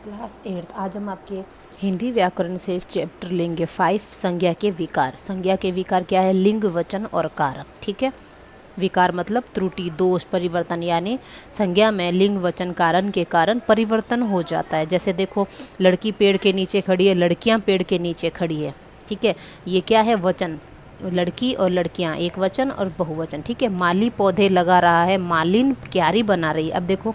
Class 8 आज हम आपके हिंदी व्याकरण से चैप्टर लेंगे 5 संज्ञा के विकार। संज्ञा के विकार क्या है? लिंग, वचन और कारक। ठीक है। विकार मतलब त्रुटि, दोष, परिवर्तन, यानी संज्ञा में लिंग, वचन, कारण के कारण परिवर्तन हो जाता है। जैसे देखो, लड़की पेड़ के नीचे खड़ी है, लड़कियां पेड़ के नीचे खड़ी है। ठीक है, ये क्या है? वचन। लड़की और लड़कियां एक वचन और बहुवचन। ठीक है। माली पौधे लगा रहा है, मालिन क्यारी बना रही है। अब देखो,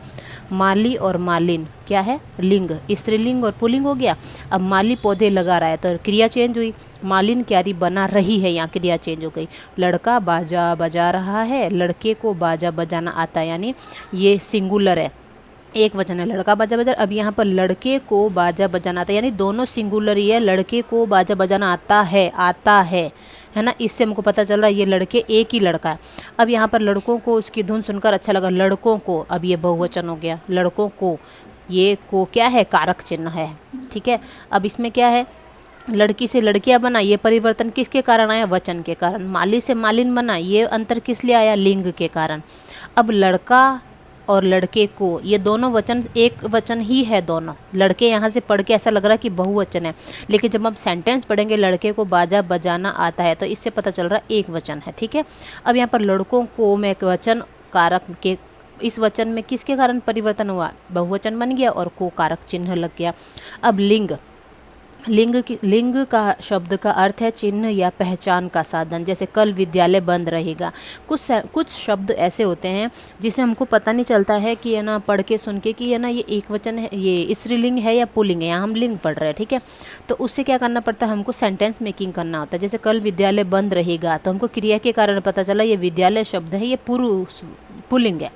माली और मालिन क्या है? लिंग, स्त्रीलिंग और पुल्लिंग हो गया। अब माली पौधे लगा रहा है तो क्रिया चेंज हुई, मालिन क्यारी बना रही है, यहाँ क्रिया चेंज हो गई। लड़का बाजा बजा रहा है, लड़के को बाजा बजाना आता है, यानी ये सिंगुलर है, एक वचन है, लड़का बाजा बजा। अब यहाँ पर लड़के को बाजा बजाना आता है, यानी दोनों सिंगुलर ही है। लड़के को बाजा बजाना आता है ना। इससे हमको पता चल रहा है ये लड़के, एक ही लड़का है। अब यहाँ पर लड़कों को उसकी धुन सुनकर अच्छा लगा, लड़कों को, अब ये बहुवचन हो गया, लड़कों को। ये को क्या है? कारक चिन्ह है। ठीक है। अब इसमें क्या है? लड़की से लड़कियां बना, ये परिवर्तन किसके कारण आया? वचन के कारण। माली से मालिन बना, ये अंतर किस लिए आया? लिंग के कारण। अब लड़का और लड़के को, ये दोनों वचन एक वचन ही है दोनों। लड़के यहाँ से पढ़ के ऐसा लग रहा है कि बहुवचन है, लेकिन जब हम सेंटेंस पढ़ेंगे लड़के को बाजा बजाना आता है तो इससे पता चल रहा है एक वचन है। ठीक है। अब यहाँ पर लड़कों को में एक वचन कारक के, इस वचन में किसके कारण परिवर्तन हुआ? बहुवचन बन गया और को कारक चिन्ह लग गया। अब लिंग, लिंग का शब्द का अर्थ है चिन्ह या पहचान का साधन। जैसे कल विद्यालय बंद रहेगा। कुछ शब्द ऐसे होते हैं जिसे हमको पता नहीं चलता है कि है ना, पढ़ के सुन के कि है ना ये एक वचन है, ये स्त्रीलिंग है या पुल्लिंग है। यहाँ हम लिंग पढ़ रहे हैं। ठीक है। तो उससे क्या करना पड़ता है? हमको सेंटेंस मेकिंग करना होता है। जैसे कल विद्यालय बंद रहेगा, तो हमको क्रिया के कारण पता चला ये विद्यालय शब्द है, ये पुल्लिंग है।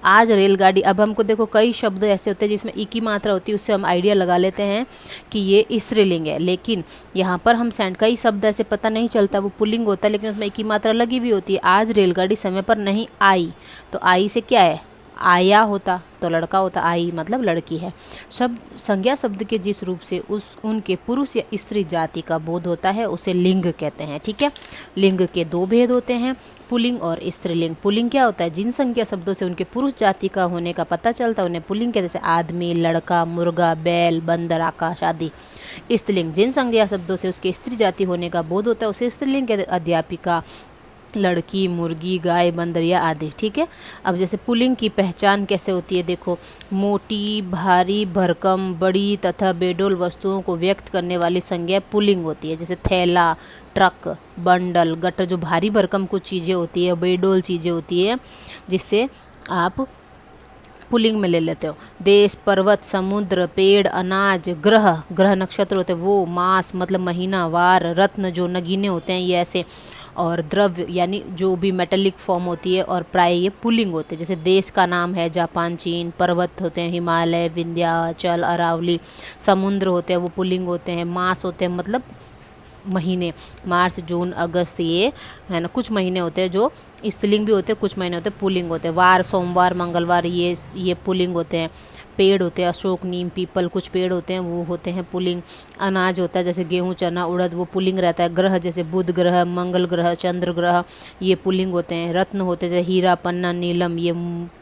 आज रेलगाड़ी, अब हमको देखो कई शब्द ऐसे होते हैं जिसमें ई की मात्रा होती है, उससे हम आइडिया लगा लेते हैं कि ये स्त्रीलिंग है। लेकिन यहाँ पर हम कई शब्द ऐसे पता नहीं चलता वो पुल्लिंग होता है, लेकिन उसमें ई की मात्रा लगी भी होती है। आज रेलगाड़ी समय पर नहीं आई, तो आई से क्या है? आया होता तो लड़का होता, आई मतलब लड़की है। शब्द, संज्ञा शब्द के जिस रूप से उनके पुरुष या स्त्री जाति का बोध होता है उसे लिंग कहते हैं। ठीक है। लिंग के दो भेद होते हैं, पुल्लिंग और स्त्रीलिंग। पुल्लिंग क्या होता है? जिन संज्ञा शब्दों से उनके पुरुष जाति का होने का पता चलता है उन्हें पुल्लिंग कहते हैं। जैसे आदमी, लड़का, मुर्गा, बैल, बंदर, आकाश आदि। स्त्रीलिंग, जिन संज्ञा शब्दों से उसके स्त्री जाति होने का बोध होता है उसे स्त्रीलिंग कहते हैं। अध्यापिका, लड़की, मुर्गी, गाय, बंदरिया आदि। ठीक है। अब जैसे पुल्लिंग की पहचान कैसे होती है? देखो, मोटी, भारी, भरकम, बड़ी तथा बेडोल वस्तुओं को व्यक्त करने वाली संज्ञा पुल्लिंग होती है। जैसे थैला, ट्रक, बंडल, गट्टर, जो भारी भरकम कुछ चीज़ें होती है, बेडोल चीज़ें होती है, जिससे आप पुल्लिंग में ले लेते हो। देश, पर्वत, समुद्र, पेड़, अनाज, ग्रह, ग्रह नक्षत्र होते हैं वो, मास मतलब महीना, वार, रत्न जो नगीने होते हैं ये ऐसे, और द्रव्य यानी जो भी मेटेलिक फॉर्म होती है, और प्राय ये पुल्लिंग होते हैं। जैसे देश का नाम है जापान, चीन, पर्वत होते हैं हिमालय, विंध्याचल, अरावली, समुद्र होते हैं वो पुल्लिंग होते हैं, मास होते हैं मतलब महीने, मार्च, जून, अगस्त, ये है ना कुछ महीने होते हैं जो स्त्रीलिंग भी होते हैं, कुछ महीने होते हैं पुल्लिंग होते हैं। वार, सोमवार, मंगलवार, ये पुल्लिंग होते हैं। पेड़ होते हैं अशोक, नीम, पीपल, कुछ पेड़ होते हैं वो होते हैं पुल्लिंग। अनाज होता है जैसे गेहूं, चना, उड़द, वो पुल्लिंग रहता है। ग्रह जैसे बुध ग्रह, मंगल ग्रह, चंद्र ग्रह, ये पुल्लिंग होते हैं। रत्न होते हैं जैसे हीरा, पन्ना, नीलम, ये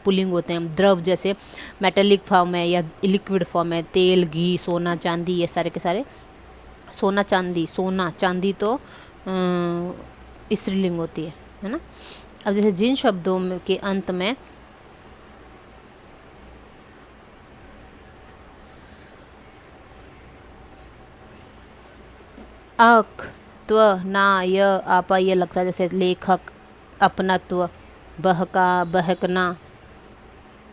पुल्लिंग होते हैं। द्रव जैसे मेटेलिक फॉर्म है या लिक्विड फॉर्म है, तेल, घी, सोना, चांदी, ये सारे के सारे। सोना चांदी तो स्त्रीलिंग होती है ना। अब जैसे जिन शब्दों के अंत में अक, त्व, ना, य, आपा ये लगता है, जैसे लेखक, अपनत्व, बहका, बहकना,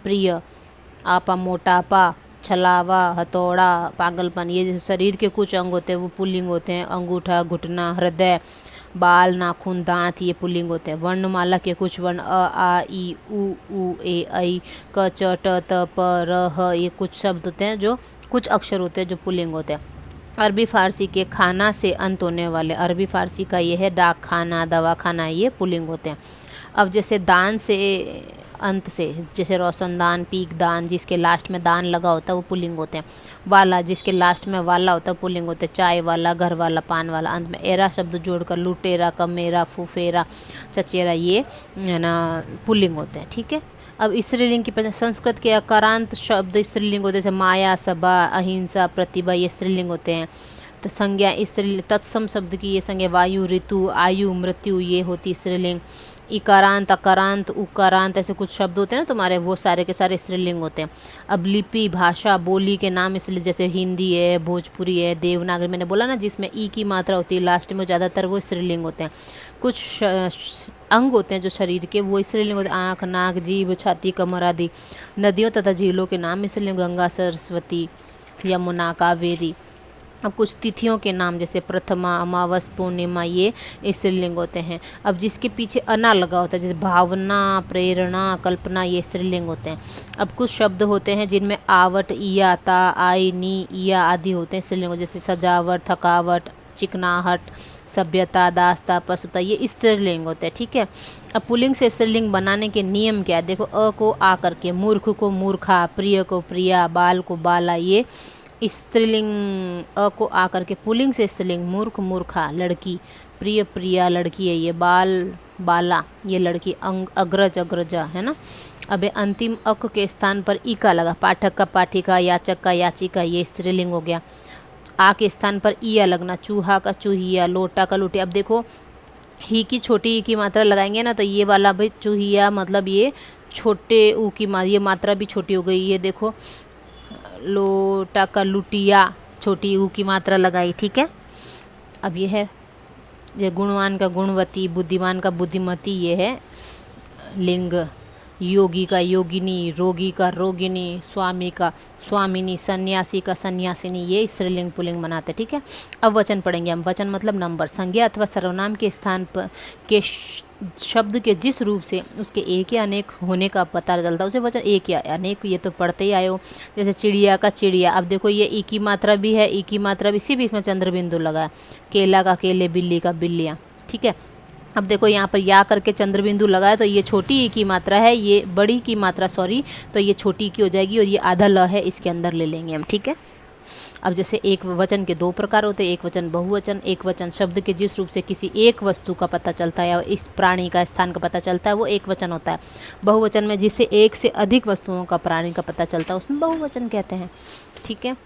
प्रिय, आपा, मोटापा, छलावा, हथौड़ा, पागलपन, ये जो शरीर के कुछ अंग होते हैं वो पुल्लिंग होते हैं। अंगूठा, घुटना, हृदय, बाल, नाखून, दांत, ये पुल्लिंग होते हैं। वर्णमाला के कुछ वर्ण अ, आ, ई, उ, ए, ऐ, क, च, ट, त, प, र, ह, ये कुछ शब्द होते हैं जो कुछ अक्षर होते हैं जो पुल्लिंग होते हैं। अरबी फारसी के खाना से अंत होने वाले, अरबी फारसी का ये है डाक खाना, दवाखाना, ये पुल्लिंग होते हैं। अब जैसे दान से अंत से, जैसे रोशनदान, पीक दान, जिसके लास्ट में दान लगा होता है वो पुल्लिंग होते हैं। वाला, जिसके लास्ट में वाला होता है पुल्लिंग होते हैं। चाय वाला, घर वाला, पान वाला, अंत में एरा शब्द जोड़कर लुटेरा, कमेरा, फुफेरा, चचेरा, ये है ना पुल्लिंग होते हैं। ठीक है। अब स्त्रीलिंग की संस्कृत के अकारांत शब्द स्त्रीलिंग होते हैं, जैसे माया, सबा, अहिंसा, प्रतिभा, ये स्त्रीलिंग होते हैं। तो संज्ञा स्त्रीलिंग, तत्सम शब्द की ये संज्ञा वायु, ऋतु, आयु, मृत्यु, ये होती स्त्रीलिंग। इकारांत, अकारांत, उकारांत, ऐसे कुछ शब्द होते हैं ना तुम्हारे, वो सारे के सारे स्त्रीलिंग होते हैं। अब लिपि, भाषा, बोली के नाम स्त्रीलिंग, जैसे हिंदी है, भोजपुरी है, देवनागरी, मैंने बोला ना जिसमें ई की मात्रा होती है लास्ट में, ज़्यादातर वो स्त्रीलिंग होते हैं। कुछ अंग होते हैं जो शरीर के, वो स्त्रीलिंग होते हैं, आँख, नाक, जीभ, छाती, कमर आदि। नदियों तथा झीलों के नाम स्त्रीलिंग, गंगा, सरस्वती, यमुना, कावेरी। अब कुछ तिथियों के नाम, जैसे प्रथमा, अमावस, पूर्णिमा, ये स्त्रीलिंग होते हैं। अब जिसके पीछे अना लगा होता है, जैसे भावना, प्रेरणा, कल्पना, ये स्त्रीलिंग होते हैं। अब कुछ शब्द होते हैं जिनमें आवट, इया, ता, आई, नी, इया आदि होते हैं स्त्रीलिंग, जैसे सजावट, थकावट, चिकनाहट, सभ्यता, दास्ता, पशुता, ये स्त्रीलिंग होते हैं। ठीक है। अब पुल्लिंग से स्त्रीलिंग बनाने के नियम क्या है, देखो, अ को आ करके, मूर्ख को मूर्खा, प्रिय को प्रिया, बाल को बाला, ये स्त्रीलिंग अ को आ करके। पुल्लिंग से स्त्रीलिंग मूर्ख, मूर्खा, लड़की, प्रिय, प्रिया, लड़की है ये, बाल, बाला, ये लड़की, अंग, अग्रज, अग्रजा, है ना। अब अंतिम अक के स्थान पर ई का लगा, पाठक का पाठिका, याचक का याचिका, ये स्त्रीलिंग हो गया। आ के स्थान पर ईया लगना, चूहा का चूहिया, लोटा का लोटिया। अब देखो, ही की छोटी ई की मात्रा लगाएंगे ना, तो ये वाला भाई चूहिया, मतलब ये छोटे ऊ की ये मात्रा भी छोटी हो गई। ये देखो, लोटा का लुटिया, छोटी ऊ की मात्रा लगाई। ठीक है। अब ये है, ये गुणवान का गुणवती, बुद्धिमान का बुद्धिमती, ये है लिंग। योगी का योगिनी, रोगी का रोगिनी, स्वामी का स्वामिनी, सन्यासी का सन्यासिनी, ये स्त्रीलिंग पुल्लिंग बनाते। ठीक है। अब वचन पढ़ेंगे हम। वचन मतलब नंबर। संज्ञा अथवा सर्वनाम के स्थान पर के शब्द के जिस रूप से उसके एक या अनेक होने का पता चलता है उसे वचन। एक या अनेक, ये तो पढ़ते ही आए हो। जैसे चिड़िया का चिड़िया, अब देखो ये ई की मात्रा भी है, ई की मात्रा भी, इसी बीच में चंद्र बिंदु लगा है। केला का केले, बिल्ली का बिल्लियाँ। ठीक है। अब देखो यहाँ पर या करके चंद्र बिंदु लगा है, तो ये छोटी ई की मात्रा है, ये बड़ी की मात्रा, सॉरी, तो ये छोटी की हो जाएगी, और ये आधा ल है, इसके अंदर ले लेंगे हम। ठीक है। अब जैसे एक वचन के दो प्रकार होते हैं, एक वचन, बहुवचन। एक वचन शब्द के जिस रूप से किसी एक वस्तु का पता चलता है या इस प्राणी का स्थान का पता चलता है, वो एक वचन होता है। बहुवचन में जिससे एक से अधिक वस्तुओं का, प्राणी का पता चलता है, उसमें बहुवचन कहते हैं। ठीक है।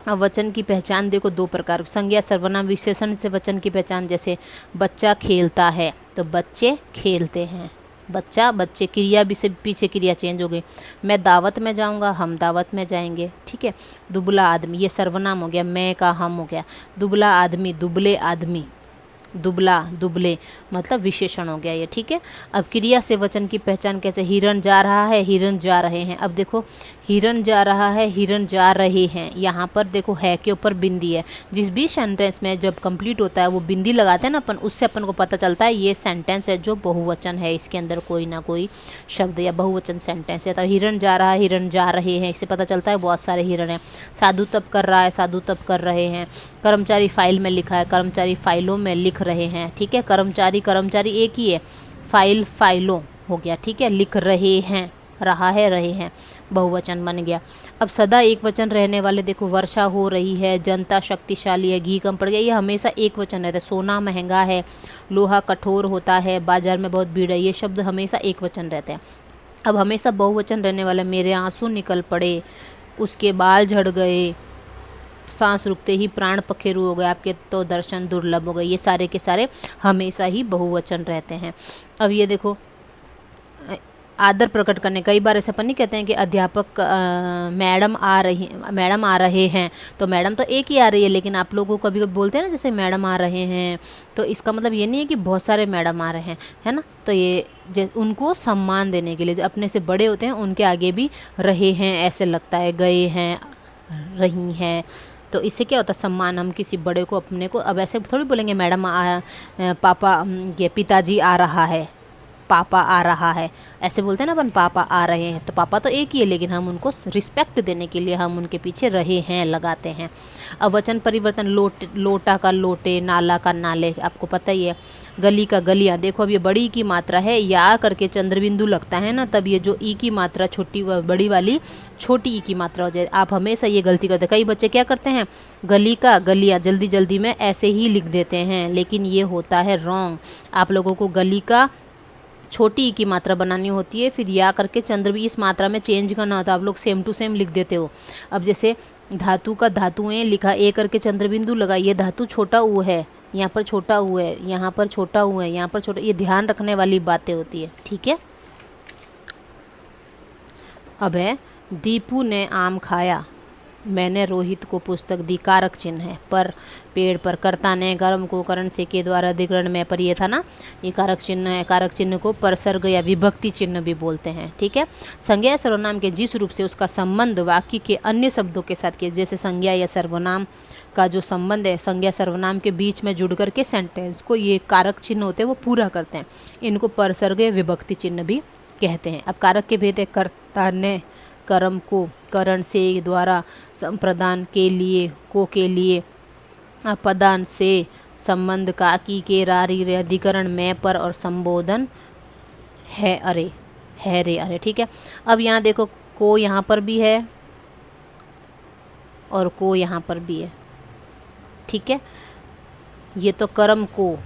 अब वचन की पहचान देखो दो प्रकार, संज्ञा, सर्वनाम, विशेषण से वचन की पहचान। जैसे बच्चा खेलता है, तो बच्चे खेलते हैं, बच्चा, बच्चे, क्रिया भी से पीछे क्रिया चेंज हो गई। मैं दावत में जाऊंगा, हम दावत में जाएंगे। ठीक है। दुबला आदमी, ये सर्वनाम हो गया, मैं का हम हो गया। दुबला आदमी, दुबले आदमी, दुबला, दुबले, मतलब विशेषण हो गया ये। ठीक है। अब क्रिया से वचन की पहचान कैसे, हिरण जा रहा है, हिरण जा रहे हैं। अब देखो, हिरण जा रहा है, हिरण जा रहे हैं, यहाँ पर देखो है के ऊपर बिंदी है। जिस भी सेंटेंस में जब कंप्लीट होता है वो बिंदी लगाते हैं ना अपन, उससे अपन को पता चलता है ये सेंटेंस है जो बहुवचन है, इसके अंदर कोई ना कोई शब्द या बहुवचन सेंटेंस है। तो हिरण जा रहा है, हिरण जा रहे हैं, इससे पता चलता है बहुत सारे हिरण हैं। साधु तप कर रहा है, साधु तप कर रहे हैं। कर्मचारी फाइल में लिखा है, कर्मचारी फाइलों में लिख रहे हैं। ठीक है। कर्मचारी, कर्मचारी एक ही है, फाइल, फाइलों हो गया। ठीक है। लिख रहे हैं, रहा है, रहे हैं, बहुवचन बन गया। अब सदा एक वचन रहने वाले देखो, वर्षा हो रही है, जनता शक्तिशाली है, घी कम पड़ गया, ये हमेशा एक वचन रहता है। सोना महंगा है, लोहा कठोर होता है, बाजार में बहुत भीड़ है, ये शब्द हमेशा एक वचन रहते हैं। अब हमेशा बहुवचन रहने वाले, मेरे आंसू निकल पड़े, उसके बाल झड़ गए, सांस रुकते ही प्राण पखेरु हो गए, आपके तो दर्शन दुर्लभ हो गए, ये सारे के सारे हमेशा ही बहुवचन रहते हैं। अब ये देखो, आदर प्रकट करने, कई बार ऐसा अपन नहीं कहते हैं कि अध्यापक मैडम आ रही, मैडम आ रहे हैं, तो मैडम तो एक ही आ रही है, लेकिन आप लोगों को कभी कभी बोलते हैं ना जैसे मैडम आ रहे हैं, तो इसका मतलब ये नहीं है कि बहुत सारे मैडम आ रहे हैं, है ना। तो ये उनको सम्मान देने के लिए, जो अपने से बड़े होते हैं उनके आगे भी रहे हैं ऐसे लगता है, गए हैं, रही हैं, तो इससे क्या होता है सम्मान, हम किसी बड़े को, अपने को, अब ऐसे थोड़ी बोलेंगे मैडम पापा, ये पिताजी आ रहा है, पापा आ रहा है, ऐसे बोलते हैं ना अपन, पापा आ रहे हैं, तो पापा तो एक ही है, लेकिन हम उनको रिस्पेक्ट देने के लिए हम उनके पीछे रहे हैं लगाते हैं। अब वचन परिवर्तन, लोटा का लोटे, नाला का नाले, आपको पता ही है। गली का गलियाँ, देखो अब ये बड़ी की मात्रा है, या करके चंद्रबिंदु लगता है ना, तब ये जो ई की मात्रा छोटी बड़ी वाली छोटी ई की मात्रा हो जाए। आप हमेशा ये गलती करते हैं, कई बच्चे क्या करते हैं, गली का गलियाँ जल्दी जल्दी में ऐसे ही लिख देते हैं, लेकिन ये होता है रॉन्ग। आप लोगों को गली का छोटी ई की मात्रा बनानी होती है, फिर या करके चंद्र भी इस मात्रा में चेंज करना होता है। आप लोग सेम टू सेम लिख देते हो। अब जैसे धातु का धातुएं लिखा, ए करके चंद्र बिंदु लगा, ये धातु छोटा ऊ है, यहाँ पर छोटा ऊ है, यहाँ पर छोटा ऊ है, यहाँ पर छोटा, ये ध्यान रखने वाली बातें होती है, ठीक है। अब है दीपू ने आम खाया, मैंने रोहित को पुस्तक दी, कारक चिन्ह है। पर पेड़ पर, कर्ता ने, कर्म को करण से के द्वारा, अधिकरण में, पर ये था ना, ये कारक चिन्ह है। कारक चिन्ह को परसर्ग या विभक्ति चिन्ह भी बोलते हैं, ठीक है। संज्ञा या सर्वनाम के जिस रूप से उसका संबंध वाक्य के अन्य शब्दों के साथ किया, जैसे संज्ञा या सर्वनाम का जो संबंध है संज्ञा सर्वनाम के बीच में जुड़ करके सेंटेंस को ये कारक चिन्ह होते हैं वो पूरा करते हैं, इनको परसर्ग या विभक्ति चिन्ह भी कहते हैं। अब कारक के भेद है, कर्ता ने कर्म को करण से द्वारा, संप्रदान के लिए, को के लिए, अपदान से, संबंध का, की के, रारी रे, अधिकरण में, पर, और संबोधन है अरे, है रे अरे, ठीक है। अब यहाँ देखो को यहाँ पर भी है और को यहाँ पर भी है, ठीक है। ये तो कर्म को,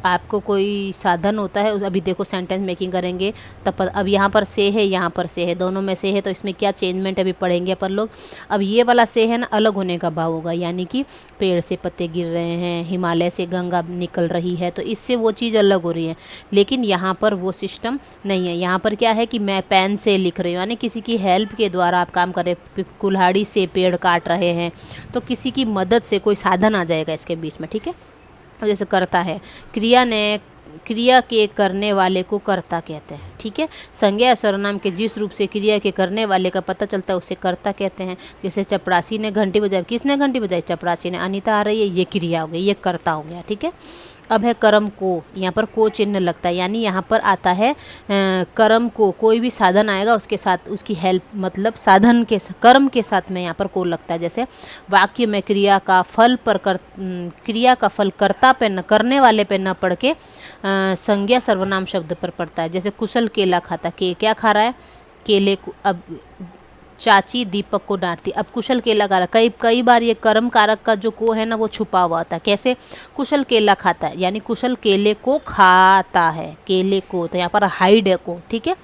आपको कोई साधन होता है, अभी देखो सेंटेंस मेकिंग करेंगे तब अब यहाँ पर से है, यहाँ पर से है, दोनों में से है, तो इसमें क्या चेंजमेंट अभी पढ़ेंगे अपन लोग। अब ये वाला से है ना, अलग होने का भाव होगा, यानी कि पेड़ से पत्ते गिर रहे हैं, हिमालय से गंगा निकल रही है, तो इससे वो चीज़ अलग हो रही है। लेकिन यहाँ पर वो सिस्टम नहीं है। यहाँ पर क्या है कि मैं पेन से लिख रही हूँ, यानी किसी की हेल्प के द्वारा आप काम कर रहे, कुल्हाड़ी से पेड़ काट रहे हैं, तो किसी की मदद से कोई साधन आ जाएगा इसके बीच में, ठीक है। अब जैसे करता है, क्रिया ने, क्रिया के करने वाले को कर्ता कहते हैं, ठीक है। संज्ञा या सर्वनाम के जिस रूप से क्रिया के करने वाले का पता चलता है उसे कर्ता कहते हैं। जैसे चपरासी ने घंटी बजाई, किसने घंटी बजाई? चपरासी ने। अनीता आ रही है, ये क्रिया हो गई, ये कर्ता हो गया, ठीक है। अब है कर्म को, यहाँ पर को चिन्ह लगता है, यानी यहाँ पर आता है कर्म को, कोई भी साधन आएगा उसके साथ उसकी हेल्प, मतलब साधन के कर्म के साथ में यहाँ पर को लगता है। जैसे वाक्य में क्रिया का फल पर क्रिया का फल कर्ता पे न, करने वाले पे न पढ़ के संज्ञा सर्वनाम शब्द पर पड़ता है। जैसे कुशल केला खाता, के क्या खा रहा है? केले को। अब चाची दीपक को डांटती, अब कुशल केला खा रहा, कई बार ये कर्म कारक का जो को है ना वो छुपा हुआ होता है। कैसे? कुशल केला खाता है, यानी कुशल केले को खाता है, केले को, तो यहाँ पर हाइड है को, ठीक है।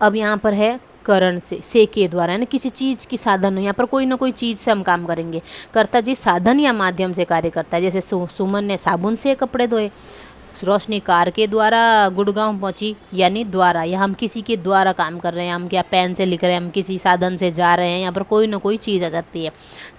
अब यहाँ पर है करण से के द्वारा, यानी किसी चीज़ की साधन हो, यहाँ पर कोई ना कोई चीज़ से हम काम करेंगे। कर्ता जिस साधन या माध्यम से कार्य करता है, जैसे सुमन ने साबुन से कपड़े धोए, रोशनी कार के द्वारा गुड़गांव पहुंची, यानी द्वारा, या हम किसी के द्वारा काम कर रहे हैं, हम क्या पेन से लिख रहे हैं, हम किसी साधन से जा रहे हैं, यहाँ पर कोई ना कोई चीज़ आ जाती है।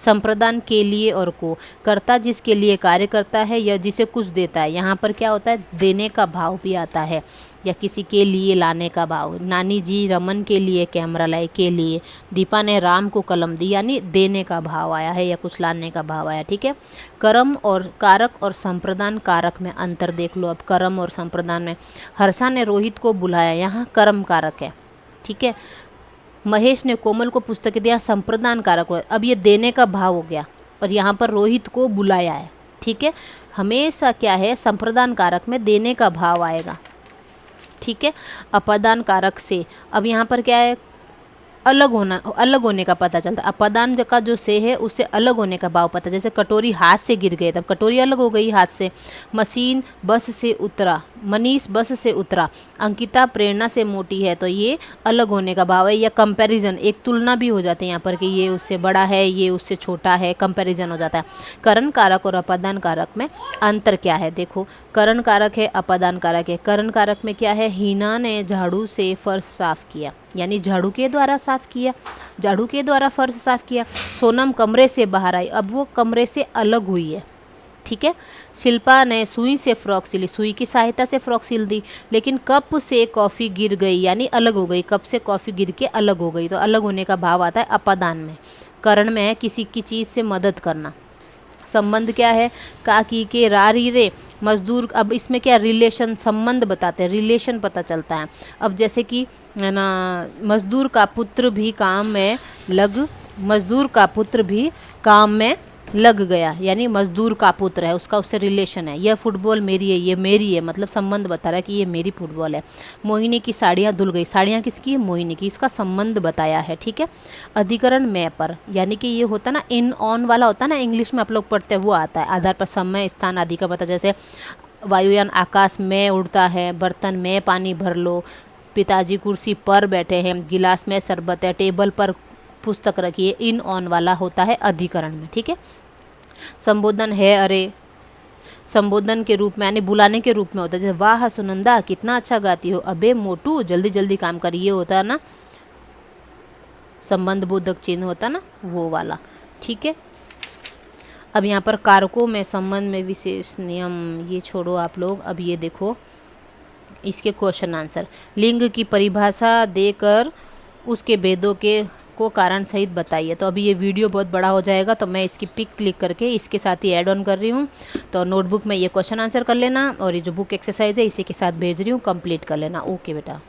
संप्रदान के लिए और को, कर्ता जिसके लिए कार्य करता है या जिसे कुछ देता है, यहाँ पर क्या होता है? देने का भाव भी आता है, या किसी के लिए लाने का भाव। नानी जी रमन के लिए कैमरा लाए, के लिए। दीपा ने राम को कलम दी, यानी देने का भाव आया है या कुछ लाने का भाव आया, ठीक है। कर्म और कारक और संप्रदान कारक में अंतर देख लो। अब कर्म और संप्रदान में, हर्षा ने रोहित को बुलाया, यहाँ कर्म कारक है, ठीक है। महेश ने कोमल को पुस्तक दिया, संप्रदान कारक है। अब ये देने का भाव हो गया, और यहाँ पर रोहित को बुलाया है, ठीक है। हमेशा क्या है? संप्रदान कारक में देने का भाव आएगा, ठीक है। अपदान कारक से, अब यहाँ पर क्या है? अलग होने का पता चलता है। अपदान का जो से है उससे अलग होने का भाव पता, जैसे कटोरी हाथ से गिर गए, तब कटोरी अलग हो गई हाथ से। मशीन बस से उतरा, मनीष बस से उतरा। अंकिता प्रेरणा से मोटी है, तो ये अलग होने का भाव है, या कंपैरिजन, एक तुलना भी हो जाती है यहाँ पर कि ये उससे बड़ा है, ये उससे छोटा है, कंपैरिजन हो जाता है। करण कारक और अपदान कारक में अंतर क्या है? देखो, करण कारक है, अपदान कारक है। करण कारक में क्या है? हीना ने झाड़ू से फर्श साफ किया, यानी झाड़ू के द्वारा साफ किया, झाड़ू के द्वारा फर्श साफ किया। सोनम कमरे से बाहर आई, अब वो कमरे से अलग हुई है, ठीक है। शिल्पा ने सुई से फ्रॉक सिली, सुई की सहायता से फ्रॉक सिल दी। लेकिन कप से कॉफ़ी गिर गई, यानी अलग हो गई, कप से कॉफ़ी गिर के अलग हो गई, तो अलग होने का भाव आता है अपदान में। करण में है किसी की चीज़ से मदद करना। संबंध क्या है? का की के रा री रे, मजदूर। अब इसमें क्या रिलेशन, संबंध बताते हैं, रिलेशन पता चलता है। अब जैसे कि है ना, मजदूर का पुत्र भी काम में लग गया, यानी मजदूर का पुत्र है, उसका उससे रिलेशन है। यह फुटबॉल मेरी है, ये मेरी है, मतलब संबंध बता रहा है कि ये मेरी फुटबॉल है। मोहिनी की साड़ियाँ धुल गई, साड़ियाँ किसकी है? मोहिनी की, इसका संबंध बताया है, ठीक है। अधिकरण में पर, यानी कि ये होता ना इन ऑन वाला होता है ना, इंग्लिश में आप लोग पढ़ते हैं वो आता है। आधार पर समय स्थान आदि का पता, जैसे वायुयान आकाश में उड़ता है, बर्तन में पानी भर लो, पिताजी कुर्सी पर बैठे हैं, गिलास में शरबत है, टेबल पर पुस्तक रखी है, इन ऑन वाला होता है अधिकरण में। ठीक है। संबोधन है अरे, संबोधन के रूप में यानी बुलाने के रूप में होता है, जैसे वाह सुनंदा कितना अच्छा गाती हो, अबे मोटू जल्दी जल्दी काम कर, ये होता है ना संबंध बोधक चिन्ह होता ना वो वाला। ठीक है। अब यहाँ पर कारकों में संबंध में विशेष नियम, ये छोड़ो आप लोग। अब ये देखो इसके क्वेश्चन आंसर, लिंग की परिभाषा देकर उसके भेदों के को कारण सहित बताइए। तो अभी ये वीडियो बहुत बड़ा हो जाएगा, तो मैं इसकी पिक क्लिक करके इसके साथ ही ऐड ऑन कर रही हूँ। तो नोटबुक में ये क्वेश्चन आंसर कर लेना, और ये जो बुक एक्सरसाइज है इसी के साथ भेज रही हूँ, कंप्लीट कर लेना। ओके बेटा।